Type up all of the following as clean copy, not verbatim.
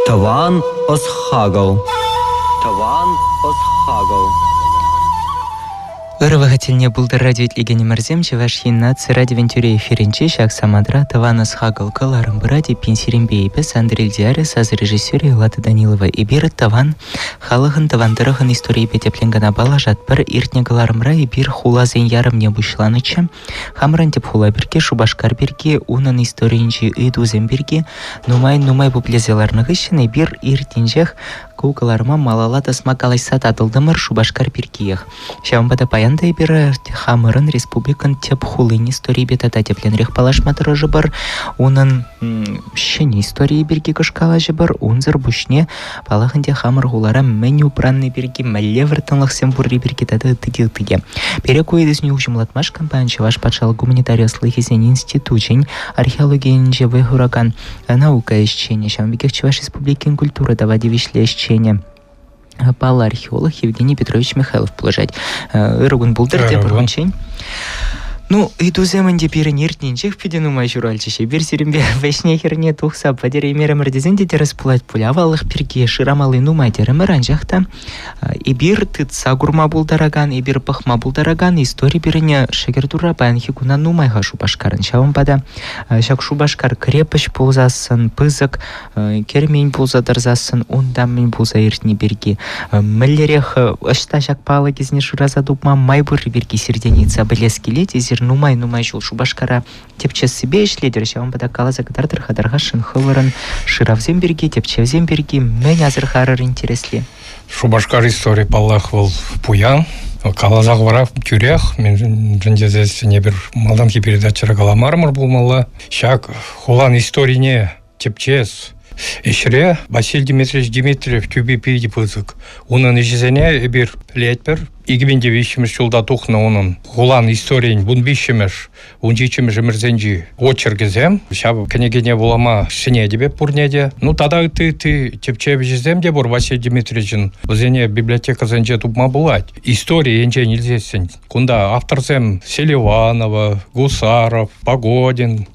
Таван Осхагал. Таван Осхагал. Ырвагательне булды радио итлигени марзем, чеваш нации ради вентюре эфиринче, шак самадра, Тавана Схагал, Каларам Бради, Пинсирим Бейпес, Андрей Диаре, саз режиссёре Лата Данилова и Бир Таван, Халаган Тавандыраган истории Петепленгана Балажат, Пар Иртне Галарамра и Бир Хула Зеньярам не бушланыча, Хамран Тепхула Бирки, Шубашкар Бирки, Унан историнчи Иду Зембирки, Нумай Буплезеларнагыщен и Бир Иртинжех, Кукаларма Малалата Смакалай Сататылдымыр Шубашкар Биркиях. Шамбада паянда и Бир Хамран Республикан Тепхулын истории Бетата Тепленрех Палашматыры жыбыр, Унан Щени истории Бирки Кышкала жыбыр, Унзыр Бушне, Палаханде Хамр Гулара Меню Пранны Бирки, Малевертанлах Сембурри Бирки Тады Тыге. Перекуй из Нюхжимлатмаш компания Чеваш Патшал гуманитариус Лыхизен институчень, археология инжевый хуракан, наука исчения, Шамбиких Чеваш Республикин культура давади вишлещения. Пал археолог Евгений Петрович Михайлов положать. Иргун Булдер, те поргунчень. Ну, и туземан депирен иртнинчех пидену майжуральчище. Бир сиримбе вешне херне тухса падере мерем радизенде тересплать пулявалых пирки ширамалы нумайтерем ранжахта. И бир тытса гурма булдараган, и бир пахма булдараган, истории бирене шагертура паянхи куна нумайха шубашкарын. Шавам пада шак шубашкар крепош пулзасын, пызык, кермень пулзадарзасын, ундамень пулза иртни бирки. Мэллерех ашта шак пала кизне шураза дупма майбур бирки серденица блескелети зир нумай жул Шубашкара тепче себе ишледер, шавам пада калаза катартыр хадарга шынхывырын ширавзем бирги, тепчевзем бирги, мен азырхарыр интересли. Шубашкар история паллах был пуян, калазак вара тюрях, мен жендезес не бир малданки передачара каламармар был мала, шак хулан историне тепчес. Ишре Василий Дмитриевич тюбипиди пызык. Унан ишизене бир летпер. Игбенде вишемеш жолда тухна унан. Хулан историян бун вишемеш. Унжичемеш эмерзенжи очергезем. Шаб кенегене булама шине дебе пурнеде. Ну тада ты тепче жезем де бур Василий Дмитриевичин. Возене библиотека зенже тупма булать. История енже нельзесен. Кунда авторзем Селиванова, Гусаров, Погодин.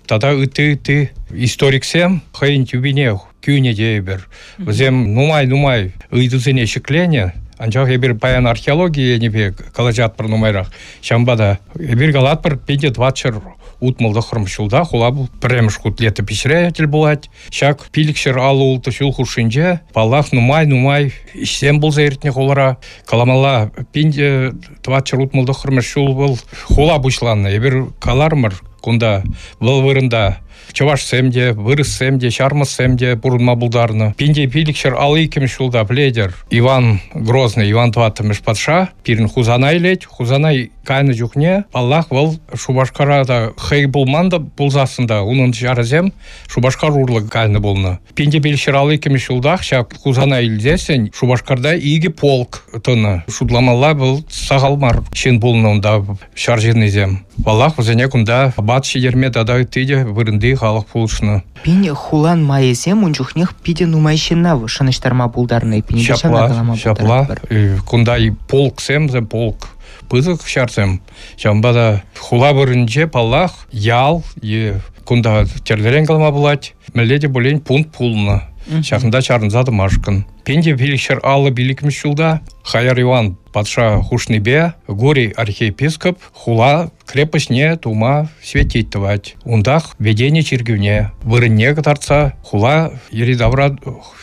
Тада ты историксем хайын тюбине күйне дейбір. Взем нумай ыйдызыне шеклене. Анчах ебір паян археология небе калажат бір нумайрақ. Шамбада ебір галат бір пенде 20 утмалды хырмшулда хулабу премш кутлеты пишреятель булать. Шак пиликшер алу улты шул хушинже. Палах нумай ишсем был заиртне хулара. Каламала пенде 20 утмалды хырмшул был хулабу шланна. Ебір калармыр. Кунда был вырында чаваш семде, вырыс семде, шармас семде, бурунма булдарны. Пинде пиликшер алыкем шулда пледер. Иван Грозный, Иван Тватымыш патша, пирин хузанай леть, хузанай кайны жухне, Аллах был Шубашкарада хей булманда булзасында, унын жаразем Шубашкар урлы кайны булны. Пинде пиликшер алыкем шулдах, шак хузанай льдесен, Шубашкарда иги полк тыны. Шудламалла был сагалмар шин булны онда шаржирный зем. Аллах возене кунда батши ерме тада тыде вырынды халық пулшны. Пин хулан майесем унчухнех пиде нумайщина шыныштарма булдарны. Шапла. Кунда и полк семзем полк. Пызык шарсем. Шамбада хула вырынже паллах ял и кунда терлерен калма булать. Меледе булень пункт пулны. Шахында чарынзады машкын. Пенде пиликшер алы биликмеш жылда Хаяр Иван патша хушныбе, горе архиепископ, хула крепостне тума светитывать. Ундах ведение чергивне. Вырынне катарца, хула еридавра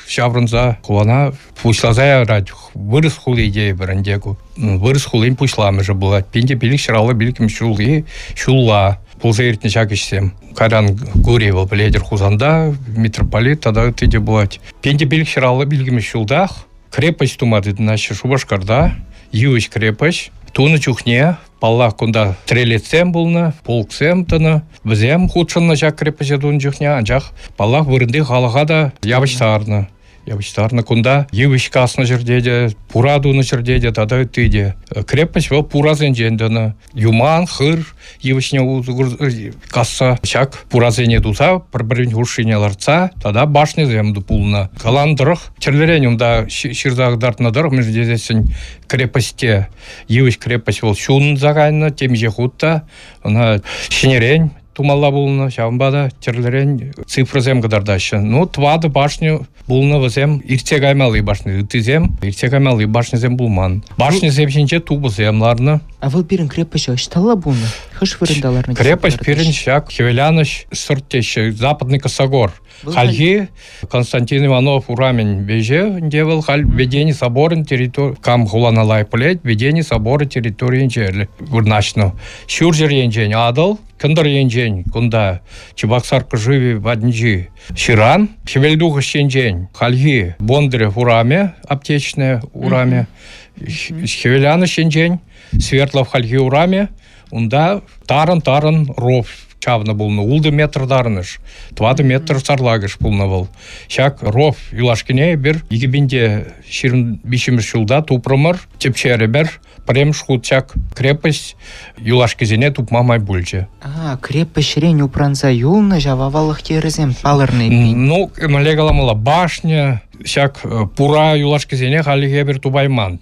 шаврынза, хулана пушлазая рать. Вырыс хулы идея брандегу. Вырыс хулын пушламы же была. Пенде пиликшер алы биликмеш жылды шулла. Пулзаиртне чакишсем. Каран Гурьева пледер хузанда, митрополит, тогда тыде булать. Пенде пиликшер алы биликмеш жылдах. Крепость тумады наша Шубашкарда, ювич крепость, туны чухне, паллах кунда трелецем булна, полксем тына, взем худшын жак крепость туны чухне, анжах паллах вырынды халахада ябычтарны. Ябычтарны кунда ювич касны жердеде, пурадуны жердеде, тада тыде. Крепость был пуразен женданы. Юман, хыр, ювичне касса, шак пуразене туса, пробрын хуршине ларца, тада башны земду пулна. Каландрых, черлеренюмда ширзагдартнадырых, междезесен крепосте. Ювич крепость был шун загайна, тем же хутта, она шинерень, тумалла булны, шамбада терлерен цифрызем кадардашы. Ну, твады башню булны вазем иртек аймалы башны. Тизем, иртек аймалы башнызем булман. Башнызем шинче тубыземларны. А вы пирен крепость штала булны? Хыш вырындаларны? Крепость пирен шак, Хевеляныш, Сыртещ, Западный Косогор. Хальги, Константин Иванов, Урамень, Беже, девал халь, ведение собора территории, кам хуланалай плеть, ведение собора территории инжели. Гурначно. Шуржер енжень адал, Кындар енжень, кунда, Чебоксарка живи в Аднджи. Ширан, Хевельдуха щенжень, Хальги, Бондарев, Ураме, аптечная Ураме. Хевеляны щенжень, Свердлов, Хальги, Ураме. Унда тарын ров. Чавна булны, улды метр дарыныш, 20 метр сарлагыш булны был. Шак ров юлашкине бір, егебінде ширин бишімір шулда тупрымыр, тепчері бір, прем шхутчак крепость юлашкизене тупмамай бульче. Крепость ширень упранза юлны, жававалық керізем, палырный пень. Ну, малегаламала башня, шак пура юлашкизене халиге бір тубайман.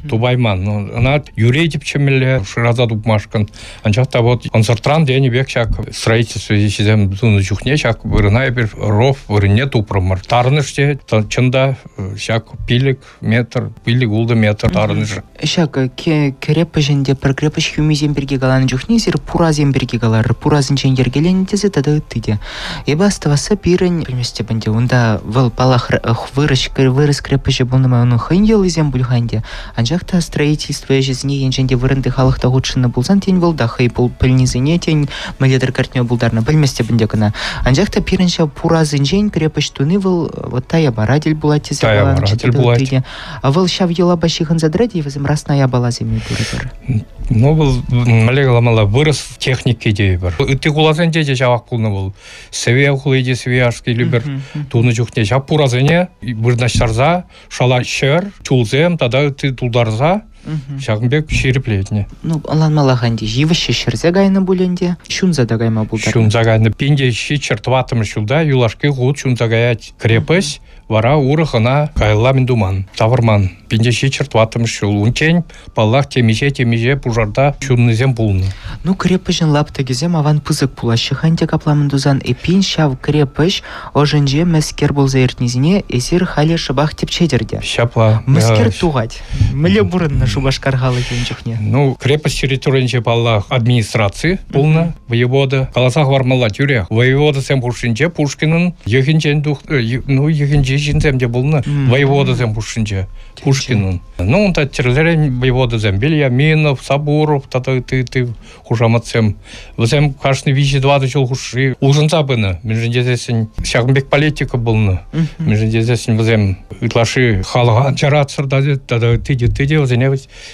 Тубайман. Она юрей типчемеле шираза тупмашкан. Анчакта вот концертран дени бек шак строительство ещем туны чухне шак вырынай бир ров вырыне тупрымыр. Тарныште чында шак пилик метр, пилик улды метр тарныш. Шак крепоженде про крепость хюмизем берге галаны чухне сир пуразем берге галары. Пуразын ченгер келен тезе тада ыттыде. Еба оставаса пирен приместе банде. Унда выл палах вырыс крепожи булнымай оның хын елызем бульханде. Анжақта строительство ежезіне енженде вырынды халықта ғудшыны бұлзан тень бұл, дақы бұл пілнезіне тень мүледір картіне бұлдарны білместе бүндекіна. Анжақта пирінше пуразын жен крепош туны бұл, вот тая барадель була тезе балан. А бұл шав ела башиғын задради, візім расная бала земей бұрыдыр. Ну, бұл мәлегаламала вырыс техники дей бір. Үтті құлазын деде жавақ құлны бұл. Севе құлыйде, севе ашқы любір. Туны жүхне жап пуразыне, бірнаштарза, шала шер, чулзем, тада үтті тулдарза, шағынбек шеріплетіне. Ну, аланмалағанде, живышы шерзе гайны бүленде, шунза да гайма бұлдар. Шунза гайны. Пенде ши чертватым шулда, юлашқы ғуд шунза гаять крепость, вара урыхына кайла мендуман, тавырман. Пенде ши чертватым шул. Унчень, паллах темеже пужарда шуннызем бұлны. Ну, крепожын лапта кезем аван пызык пулашы ханде капламындузан эпин шав крепош ожынже мәскер болза ертнезіне эсир халі шыбақ тепчедерде. Шапла. Мәскер туғать. Міле бұрынны шубашкарғалы кенчіхне. Ну, крепость территориянче паллах администрации полна, воевода. Каласах вармала тюрях. Воевода сем пушинче Пушкинын, егінчен дух, ну, егінче жинзем де болны. Воевода сем пушинче Пушкинын. Ну, он та терлерен воевода сем Бельяминов, Сабуров, тата ты хужаматсем. Візем кашны вичи 20 жыл хуши. Улжынса быны. Междезесін шағынбек политика болны. Междезесін візем үтлаши халыға жаратсыр тада тыде візене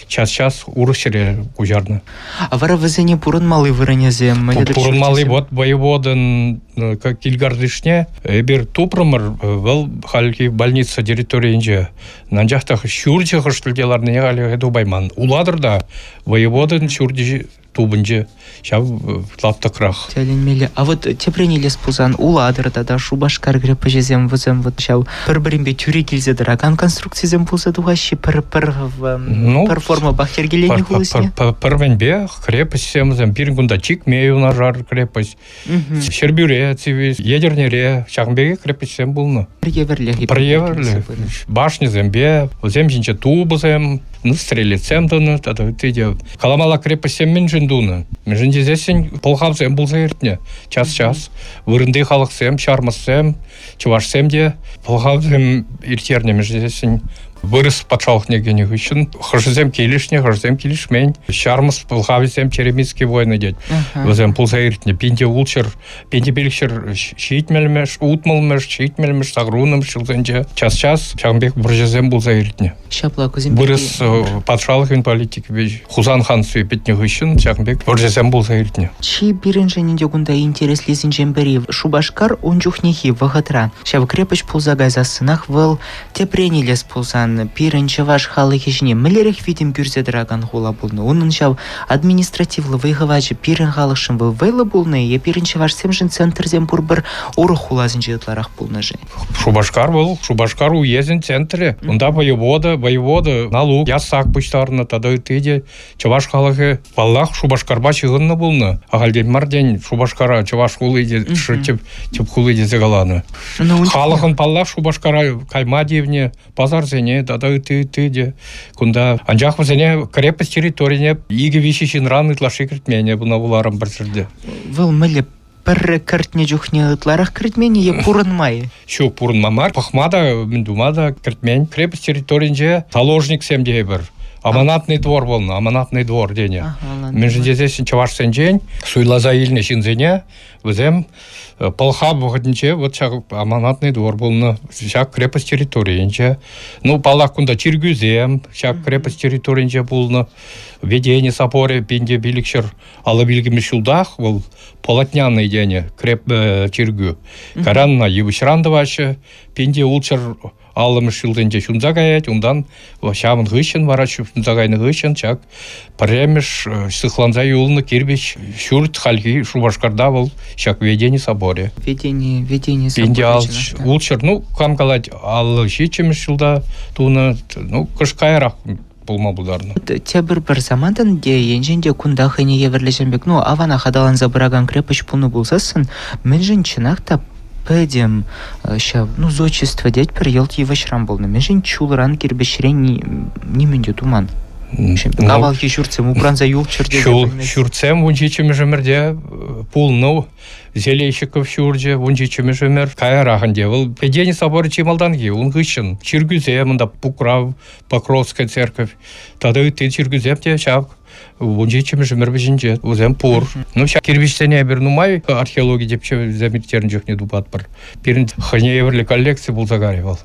час урышыре кужарны. А вара візене пурын малы вырынезем? Пурын малы вот воеводын килгардышне бир тупрымыр выл халки больница территориянче. Нанжақтағы шүрчі қыштылделарны не ғалі дубайман. Уладыр да воеводын шүрчі тубынчы шав лаптықрақ. Тәлінмелі. А вот тепренелес пузан уладыр да шубашкар крепожезем візем вот шав бір-бірінбе тюре келзедір. Аган конструкцизем пулса дуғашы пір форма бахтергелені хулысне? Пірвенбе крепостьсем пирін күнда чик мею нажар крепость. Шербюре, ядернере, шағынбеге крепостьсем бұлны. Приеверлі. Башни зембе, зем жинче тубызем, стрелецем дыны, тады каламала крепостьсем мен жындуны. Мен жындезесен полхавзем бұлза ертіне. Час. Вырынды халықсем, шармасем, чувашсем де, полхавзем ертерне мен жындезесен. Вырыс патшалық негені үшін. Хыршызем келішне, хыршызем келішмен. Шармыс пылхавизем черемицкий войны дед. Візем пылза ертіне. Пенде улчыр, пенде белікшір шийтмелмеш, утмалмеш, шийтмелмеш, сағрунымш жылзенже. Час, шағынбек біржезем бұлза ертіне. Вырыс патшалық ен политик Хузан хан сөйпетне үшін, шағынбек біржезем бұлза ертіне. Чи бірін женінде күнда интереслесін жембері Шубашкар онжухнехи вағытра. Шав крепоч пулза гайзасынақ выл тепренелес пулзан самантан пиренче ваш халыхи жіне мілерек видим күрзедіраган хула болны. Onun шав административлы выйғывачы пирен халықшын был вейлы болны, е пиренче ваш семжін центрзен бұр бір оры хулазын жетларақ болны жи. Шубашкар был, Шубашкар уезден центре. Онда воевода, налог, ясак пуштарны, тада тыде, чаваш халықы, баллах Шубашкарба чығынны болны. Ағалден марден Шубашкара, чаваш хулыде, теп хулыде зегаланы. Халықын баллах Шубашкара, кайма девне, базар зене, тада тыде. Кунда анжақ зене крепость территорияне, игі вещищен раны тлаши кіртмене, бұна бұларым бір жерде. Выл мілі бір кіртне жүхне ұтларақ кіртмене, е пұрын майы? Шо пұрын мамар, пахмада, міндумада кіртмен. Крепость территорияне таложник семде бір. Аманатный двор болны, аманатный двор дене. Мен жіндезесін чаваш сенжен, суйлаза еліне шинзене, өзем полха бұғыдынче, вот шақ аманатный двор болны, шақ крепость территориянче. Ну, палақ күнда чиргюзем, шақ крепость территориянче болны, ведение сапоре, пенде билікшір, алы білгімі шулдақ, ол полотняный дене, чиргю. Каранна евышранды башы, пенде улчыр, алым шылдынче шунза гаять, ондан шамын ғышын вара, шунза гайны ғышын, чак премеш сықланза юлыны кербеш шурт халки Шубашкарда был, шак ведение соборе. Ведение Пенде улчыр, ну, камкалать алы шичемеш шылда, туны, ну, кышкайрақ болма бұлдарны. Те бір замандан де енженде күнда хыне еверлешенбек, ну, авана хадалан забыраган крепош пулны болсасын, мен жын тап пәдем, ну, зодчество дед пір елт евашрам болны. Мен жын чулыран кербешірен неменде туман. Гавалки шурцем, упранза юл черде. Шурцем, вунжичем жемерде, пулну, зелейщиков шурде, вунжичем жемер, кайраханде. Вол педени соборы чималданги, он гыщен. Чиргюзем, да Пукрав, Покровская церковь. Тогда ты чиргюзем те шаг. Вунжичем жемер бежинже, узем пур. Ну, ша кирбиштене бернумай, археология депче заметтерін жоқ не дубат бар. Перін хане еверли коллекция был загаривал.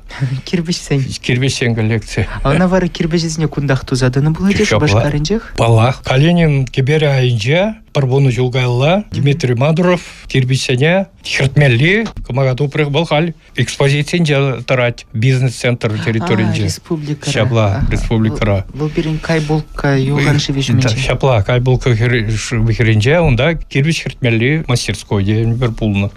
Кирбиштен коллекция. А она вары кирбежізіне күндақ тузадыны бұл әдеш башқарынжақ? Балақ. Калинин кебері айынже, Парбону Жулгайла, Дмитрий Мадуров, кирбиштене, хертмелли, камагаду прыг балхаль, экспозициянже тарать, бизнес-центр территориянже. Республикара. Шабла, республикара. Бұл берін кайболка юған шевешменче. Шапла, кайболка вихеринже, онда кирбиш хертмелли мастерской, ден бір пулны.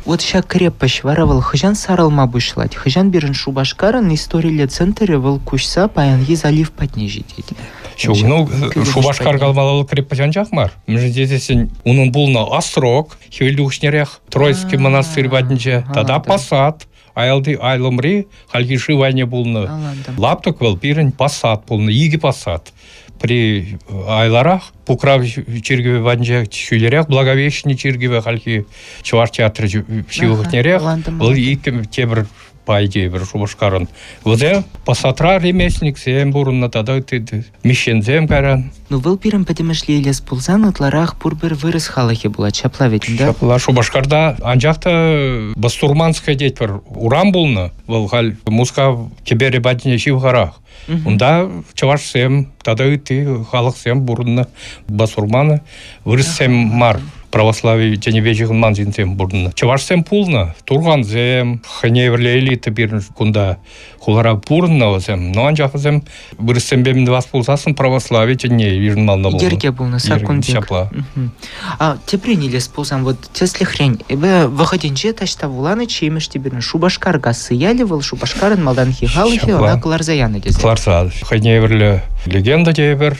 Вот ша крепош варавал, хыжан саралма бұшлать, хыжан берін Шубашкарын историялы центрі выл кушса, паянги залив патнежи дейді. Ну, Шубашкар галмалалы крепостян жақмар. Междесен, оның бұлна Острог, Хевельдушнерях, Троицкий монастырь бадынче, тада Посад, айлды айлымри, халгиши вайне бұлны. Лаптық был бірін Посад бұлны, игі Посад. При айларах, Пукрав чиргеве бадынче, шүлерях, Благовещный чиргеве халки, Чуваш театры шивықнерях, был икі тебір по идее бір Шубашкарын. Взе Посадра ремесник, зем бұрынна тада теді, мишензем кәрін. Ну, был пирым пәдемешлі елес бұлзан, ұтларақ бұр бір вырыс халахи бұла, чапла ведін, да? Чапла Шубашкарда, анжақта бастурманская деть бір урам бұлны, бұл хал музыка кебері бәдіне шивғарақ. Онда чаваш сем, тада үті халық сем бұрынна бастурманы, вырыс сем мар. Православие женевежігін манзинсем бұрдына. Чавашсем пулна, турған зем, ханеверлі элиты бірін күнда хулара бұрынна өзем. Но анжақызем бірістен бемінді вас пулсасын православие женевежігін мална болны. Ерге болны, сакундек. А те принялись пулсам, вот тесли хрень. Эбе выходенче ташта вуланы чеймешті бірін Шубашкарға сыялевал, Шубашкарын малдан хигалыхи, она кларзаяны дезе. Кларза. Ханеверлі легенда дебір,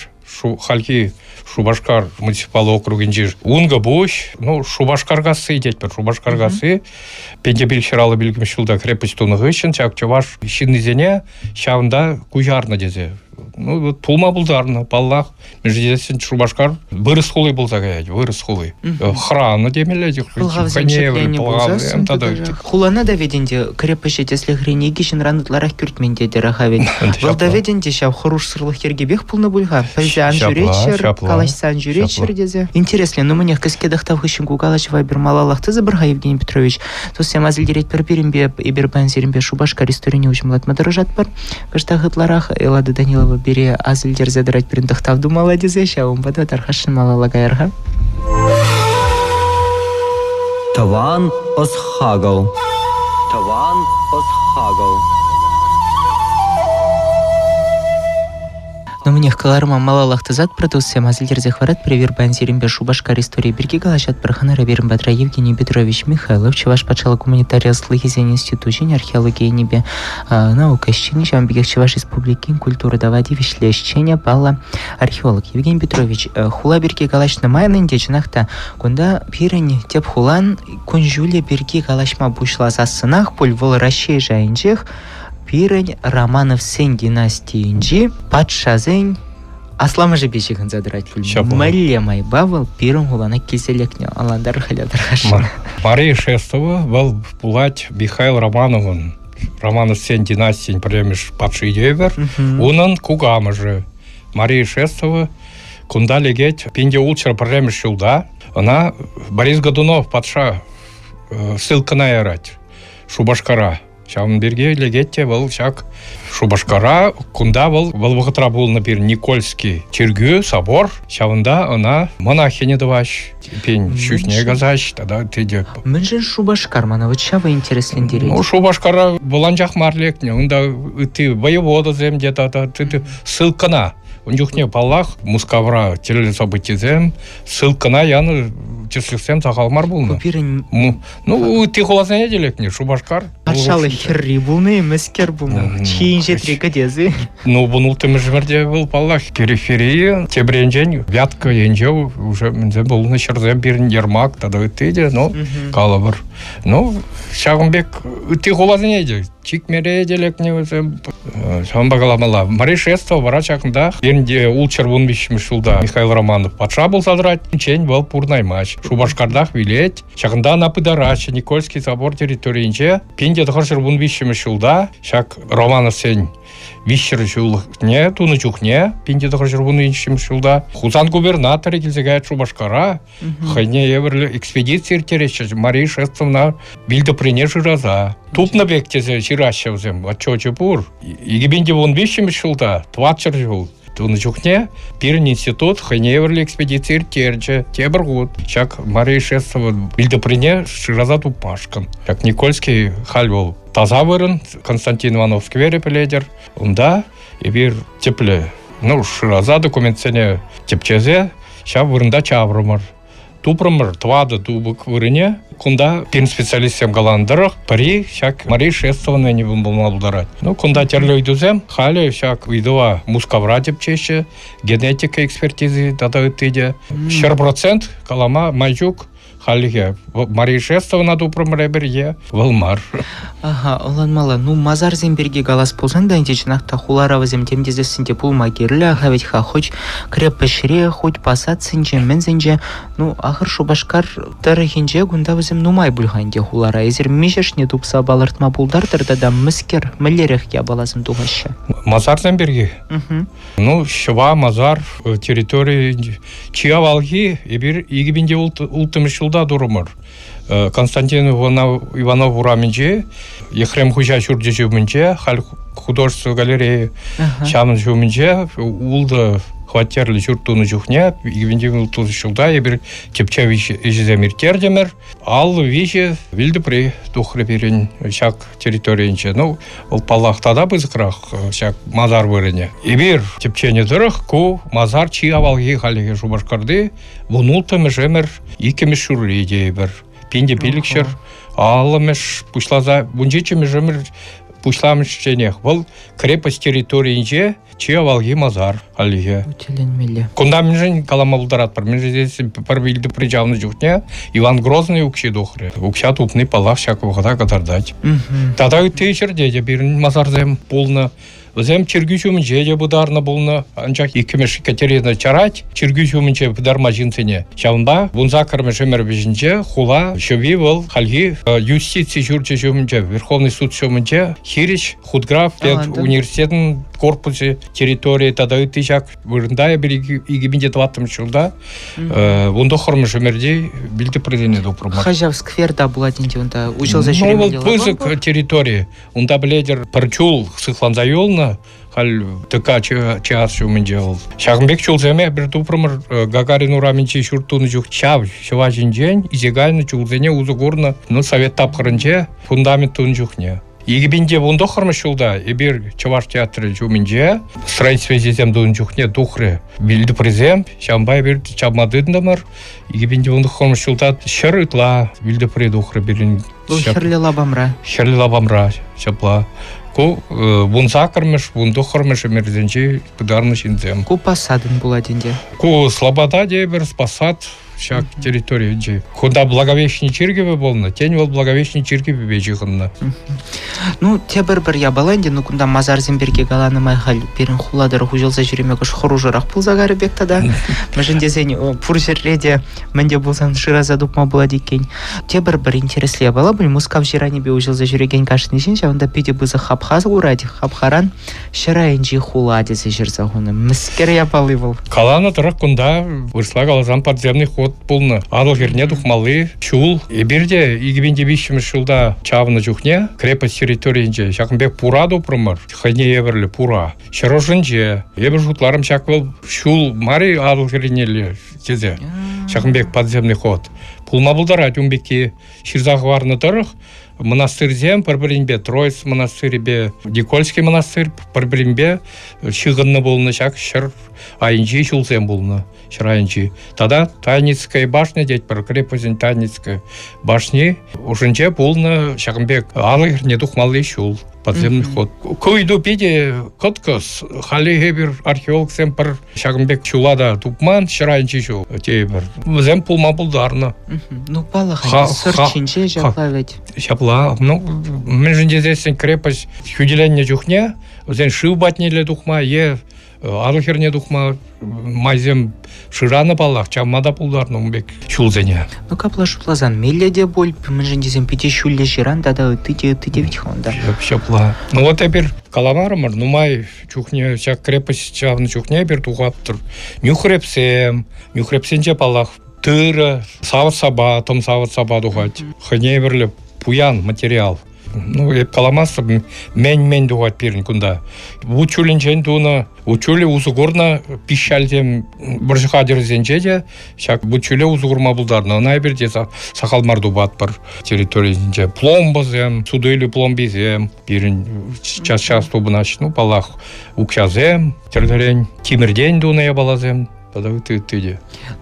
халки Шубашкар муниципал округінжер. Унга бош, ну, Шубашкарға сы детпір, Шубашкарға сы. Пенде білшіралы білгім шылда крепость туны ғышын, чак чаваш шиннізене, шавында кужарны дезе. Ну, вот пулма бұлдарны, баллах. Междесен Шубашкар вырыс хулы болса гаяд, вырыс хулы. Храны демеледі, ханевері, пылғавы, хулана да веденде крепость если хренеги шын ранытларах күртменде дераха веден. Бұл да веденде шав хоруш сырлық кергебек пулны бұлға. Пәлзі анжүретшір, калашсан жүретшір дезе. Интересно, ну мне каскедақтав хышын кугалаш вайбер малалақты забырға Евгений Петрович. Тосем азылдерет бір берімбе, ебер бәнзерімбе Шубашкар историне ұжымлат мадырыжат бар. Кыштағытларах Элады Данилова бере азылдер задырать біріндіқтав думала дезе, шауым бада тархашын малалағайырға. Таван Осхагал. Таван Осхагал. Но мне каларма малалахтазат продукция мазильдер захварат привер банзиримбе Шубашкар истории берги галашат праханара верим Батра Евгений Петрович Михайлов, чеваш почала гуманитария слыхизен институтин археологии небе наука щени жамбегех чеваш республики культуры давади вишлещения пала археолог Евгений Петрович хула берги галаш на майнын дечинахта кунда пирень теп хулан кунжуле берги галашма бушла засынах пуль вол Россия жайынчех пирень Романов сен династиинчи патшазень Аслама же бешигін задрать Малия майбавыл пирың улана киселекне аландар халядар хашына. Мария Шестова был пулать Михаил Романовын. Романов сен династиин премеш патшы идебер. Унын кугамы же. Мария Шестова кунда легет пинде улчар премеш шулда. Она Борис Годунов патша ссылкана ярать. Шубашкара. Шам берге легетте был шак Шубашкара, кунда был вахытра был, например, Никольский Чергю, собор, шавында она монахиня даваш, пень щучне газаш, тогда ты де. Мен же Шубашкар, мана вот шава интересен дерет. Ну, Шубашкара буланжах марлекне, онда ты воевода зем где-то, ты ссылкана. Он юхне паллах, мускавра, телесо бытизем, ссылкана яны числексем сахалмар булны. Ну, ты холозне делекне, Шубашкар. Патшалы херри булны, мескер булны. Чейнже трикадезы. Ну, бунул ты межверде был паллах. Периферия, тебренжень, вятка, енжев, уже был на черзем бирн ермак, тогда ты де, ну, калабар. Ну, Шагымбек, ты холозне де, чик мере делекне, шам багаламала. Мария Шестова, бара чакында, ерінде улчар бун бишмеш улда Михаил Романов патша был задрать, чень был пурнай матч. Шубашкардах вилет, чакында напыдарачы, Никольский собор территориинче, пинде тахаршыр бун бишмеш улда, шак Романов сень вишер жулне, туны чухне, пинде тахаршыр бун бишмеш улда. Хузан губернаторы келзегает Шубашкара, хайне еверлі экспедиция тереща, Мария Шестовна билді прине жираза. Тупна бектезе жиращавзем, отчочы бур. Игибинде бун бишмеш улда, тватчыр жул. Туны чухне, пирн институт, хайневерли экспедиции терче, тебргут. Чак Мария Шестова билді прине жираза тупашкан. Чак Никольский хальвол таза вырын, Константин Иванов сквере пеледер. Унда, и бир тепле. Ну, жираза документсене тепчезе, ща вырында чаврымыр. Тупрымыр, твады тубык вырыне, кунда пин специалистем галандырых, пари, щак Мария Шестовна не булмалдарать. Ну, кунда терлю идузем, хали, щак идува мускавра тепчеще, генетика экспертизы тада ытыде. 4% калама майжук, халиге. Мария Шестовна тупрымыр эберге, вылмар. Ага, олан мала, ну, мазар земберге галас ползан да интечнахта хуларава земдемдезесінде пулма керлі, ага ведь хоч креппешре, хоть пасатсынже, мензенже, ну, ахыр Шубашкар тарыхинже гунда візім нумай бульханде хулара. Езер межешне тупса балыртма булдартыр да міскер, мілерек я балазым туғашы. Мазар земберге? Ну, шыва мазар территории чия валги, ебір егібінде ултымышылда дұрымыр. Константин Иванов ураменче, Ехрем Хужа Чурджи Мунче, Халь художественную галерею, Шаман Жуминче, Улда хватерли чуртуну жухне, Ивендивил тут шулда, я бир Чепчевич Иземир Тердемер, Ал Виче, Вильдепри, Тухрепирин, Шак территориинче, ну, ол палах тада бызыкрах, Шак Мазар вырыне. И бир Чепчене дырых, ку Мазар чия валги халиге Шубашкарды, вунулта межемер, икемеш шурли дейбер. Пинде пиликшер, алымеш пушлаза, бунжече межемер пушламеш ченех. Был крепость территориинче, чия валги Мазар алиге. Утеленмеле. Кунда менжен каламалдарат пар, менже здесь парвильды прижавны жухне, Иван Грозный укши духре. Укша тупный палах всякого хода катардать. Тада тейчер деде бирин Мазарзем полно. Өзем Чергючумінче де бұдарны болны, анчақ екімеш Катерина чарать, Чергючумінче бұдарма жинсене. Шавында, бұнза кірмеш өмір бежінче, хула, шөви бол, халги, юстиции жүрче жумінче, Верховный суд жумінче, Хирич, худграф, университетін корпусе, территория, тада үттейшак, вырында бір егемінде 20 жылда, бұнда құрмеш өмірде білді предене допырмар. Хажав скверда была денде, онда учил за жүрем дела. Ну, пызык территория, онда біледер парчул сықланза елна, хал ТК час шумен делал. Шагымбек чулземе бір тупрымыр Гагарин ураменче шуртуны жүк чав, шыважин жен, изегальны чулзене узугурны, ну, совет тапқырынче фундамент тун жүхне. Игибинде бунда хормышулда, ибир Чаваш театры жуминже, строительство зезем дун жухне духры, билди презем, шамбай бир чабмадындамыр, игибинде бунда хормышулда шырытла, билди предухры билин. Шырлы лабамра. Шырлы лабамра, шапла. Ку бунса кырмыш, бунду хормыш мерзенчи пыдарны шинзем. Ку посадын буладинде. Ку слобода дебір спасат, шак территория же. Куда Благовещенный Чиргеве болна, тень бол Благовещенный Чиргеве бежихынна. Ну, те бір я баланде, ну кунда мазар земберге галаны майхал перін хуладыр хужылса жүремек хоружырақ пулзагары бек тада. Мәжінде сен пуржерреде менде болсан шыраза дупма болады екен. Те бір интересле бала бұл мускав жирани бе ужылса жүреген кашын ешен, жауында педе бізі хапхаз урады, хапхаран шырайынжи хуладесы жүрзағыны. Міскер я балы был. Калана тұрық кунда вырсла галазан подземный ход болны. Адыл жерне духмалы, шул. И бірде игібенде бейшіміз шулда чавыны жүхне, крепость территориинже, шақынбек пура допрымыр, хайне ебірлі пура. Шырожынже, ебір жутларым шақ был шул мари адыл жернелі тезе. Шақынбек подземный ход. Пулма бұлдар айтымбеке ширзағы варны тұрық, монастырзем бір-бірінбе Троиц монастыры бе, Никольский монастырь бір-бірінбе шығынны болны шақ шыр айынжи шулзем болны. Шырайынчи. Тогда Тайницкая башня, деть про крепость Тайницкая башни, ужинче полно Шагамбек, алых не духмалы шул, подземный ход. Койду пиде коткос, хали гебер археолог семпер Шагамбек чулада тупман, Шырайынчи шул, тебер. Зем пулма булдарна. Ну, палаха, сырчинче жаплавить. Шапла, ну, между здесь крепость хюделенне жухне, зен шил батнеле духма, алыхерне духма, майзем шираны балақ, чаммада пулдарны умбек шулзене. Ну, капла шуплазан, мелледе боль, межендезем пяти шулле жиран, да ты витхонда. Шапла. Ну, вот теперь каламармар, ну, май чухне, вся крепость чавны чухне, бер тухаптыр. Нюхрепсем же балақ, тыра, сават саба, том сават саба духать. Хане берлі пуян материал. Ну, каламас мен дугат перин кунда. Учулинчен туна, учуле узугорна пищальдем бұржықадыр зенчеде, шак учуле узугорма бұлдарна. Она берде сақалмар дубат бар территориясынче. Пломбазем, судыйлы пломбизем, перин час тубынач, ну, палах укшазем, терлерен, тимирден дуна я балазем.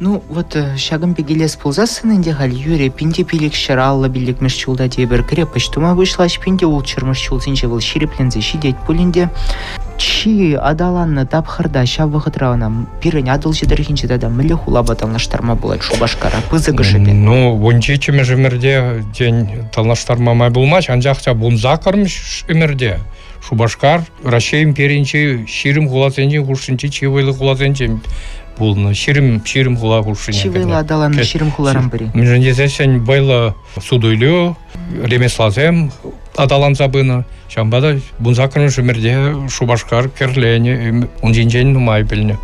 Ну, вот шагом бегелес ползасынынде гал юре пинде пилик шаралла билик мешчулда дебер крепость тума вышла пинде улчырмыш чулсинче был ширеплензе шидеть пулинде чи адаланны тапхарда ша вахытрауна пирень адыл жедерхинче да мілі хулаба талнаштарма булат шубашкара пызыгы шепен. Ну, вончичеме жемерде день талнаштарма май булмач, анжақча бунза кырмыш эмерде. Шубашкар Россия империнче ширим хулазенче хушинче чивойлы хулазенче булны ширим хула хушине. Чивойлы адаланны ширим хуларам бири. Межендезесен байлы судойлю ремеслазем адалан забыны. Шамбада бунза кырмыш эмерде Шубашкар керлене унжинчен нумай билне.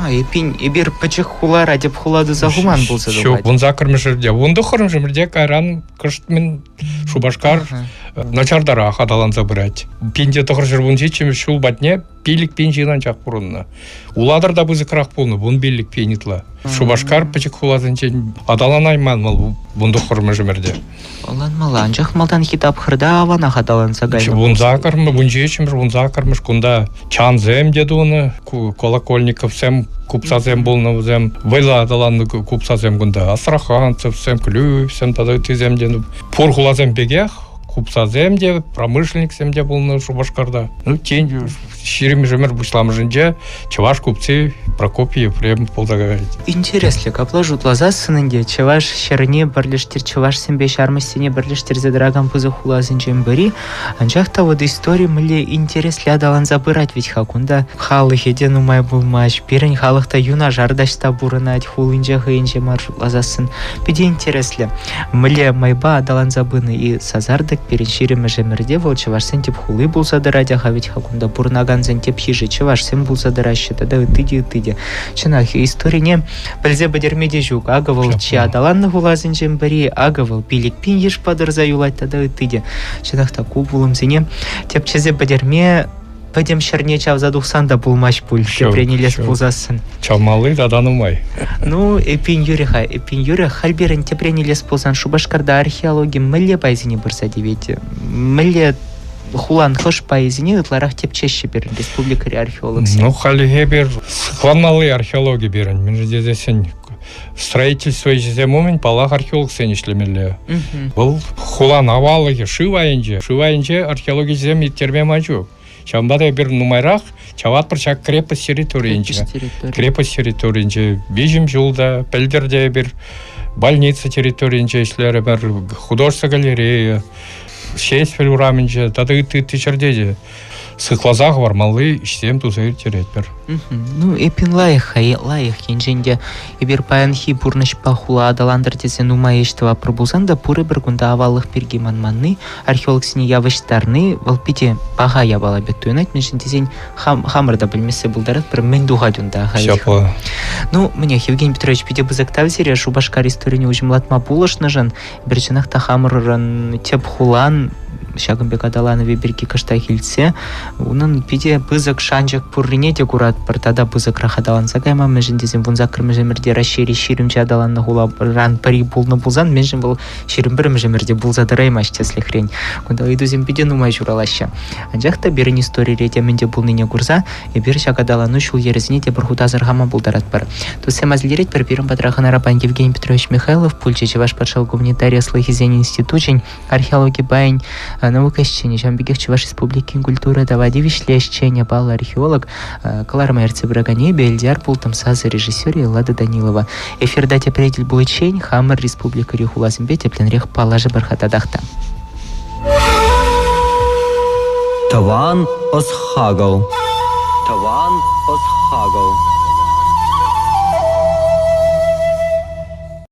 Епин ебір пачық хулара деп хулады загуман болса да. Шо, бунза кырмышырде. Вунды хырмышырде кайран кыштмен Шубашкар начардара хадалан забырать. Пинде тохыршыр бунжи чем шул батне пилик пинжинан чак бурунна. Уладыр да бызы кырак болны, бун билик пенитла. Шубашкар пачық хуладынчен адалан айман мал бунды хырмышырде. Олан малан, жақ малдан хитап хырда авана хадалан сагай. Бунза кырмы, бунжи чем бунза кырмыш, кунда чанзем дедуны, колокольников сем купсазем болны зем, вайла адаланны купсазем кунда, астраханцев сем, клюев сем, тада тезем ден, пур хулазем бегех, купсазем де, промышленник сем де болны Шубашкарда. Ну, тень, ширим жемер бушлам жинже, чаваш купцы Прокопий Ефрем ползаговать. Интересно, капла жутлаза сынынде, чаваш шерне бірліштер, чаваш сембе шармастене бірліштер задраган пызы хулазынчен біри, анжақта вот история міле интереслі адалан забырать ведь хакунда халық еден умай булмаш, перін халықта юна жардашта бурынать хулынже хыынже мар жутлазасын. Беде интереслі, міле майба адалан забыны и сазардык перін ширимі жемерде вол чаваш сен теп хулы булса дырадяха ведь хакунда бурнаган зен теп хижи, чаваш сен булса дыраща, тада үтіде. Чынах историне пілзе бадермеде жүк, агавал чи адаланны хулазынчен біри, агавал пилик пин еш падырза юлать, тада үтіде. Чынах таку булым зене, теп чезе бадерме Пәдем шерне чавза духсанда булмаш пуль, тепренелес пулзасын. Чавмалы дадан умай. Ну, эпин юре, хальберен тепренелес пулзан Шубашкарда археология міле байзіне бірса девете. Міле хулан хыш поезине ытларах тепчеще бир республика археолог. Ну, халиге бир сыкламалы археология берін. Мен же дезесен строительство ежезе момент палах археолог сен ишлемелі. Бұл хулан авалығы шывайынже археология жезем еттерме мажу. Шамбада бир нумайрақ чават бір шак крепость территориинче. Крепость территориинче. Бежим жолда, пелдерде бир больница территориинче ишлері бір художество галерея. Шестфель ураменче, тады ты чердеде. Сыклазах бар малы иштем тузайыр терет бер. Ну, эпин лайх енженде ебір паянхи бурныш пахула адаландыр десен умаештіва пробузан да пуры бір күнда авалық перге манманны археолог сіне явыштарны валпите баға ябала беттуынат меншін десен хамырда білмесі бұлдарат бір мен дуғадюнда ағайық. Ну, мне Евгений Петрович пиде бізіктав зере шубашкар историяне ужимлатма булышны жын бір жынақта хамырын теп хулан Шагымбек Адаланове берки кашта хилсе, унын пиде бызык шанчак пуррине де курат бір тада бызык рахадалан сагайма, межін дезем вунзак кірмежемірде расшири ширимче Адаланны хула ран пари булны булзан, межін бұл ширим бір межемірде булзадырайма штеслі хрень. Кунда идузем пиде нумай журалаща. Анжақта берін история рете менде булныне курза, и бер шаг Адалану шул ерезіне те бір худа заргама булдарат бір. Тусем азлерет бір бірін батрахын арабан Евгений Петрович Михайлов, пульче ваш подшел гуманитария слыхизен институчень, археологи байн, наука ищение, Жамбегех Чуваш Республики культуры давади вишле ищение бал археолог Кларма Эрцебрагане, Бельдиар Пултам Саза режиссер Лада Данилова. Эфир дате предел Буйчень, Хамар Республика Рихулазимбе, Тепленрех Палажа Бархатадахта. Таван Осхагал. Таван Осхагал.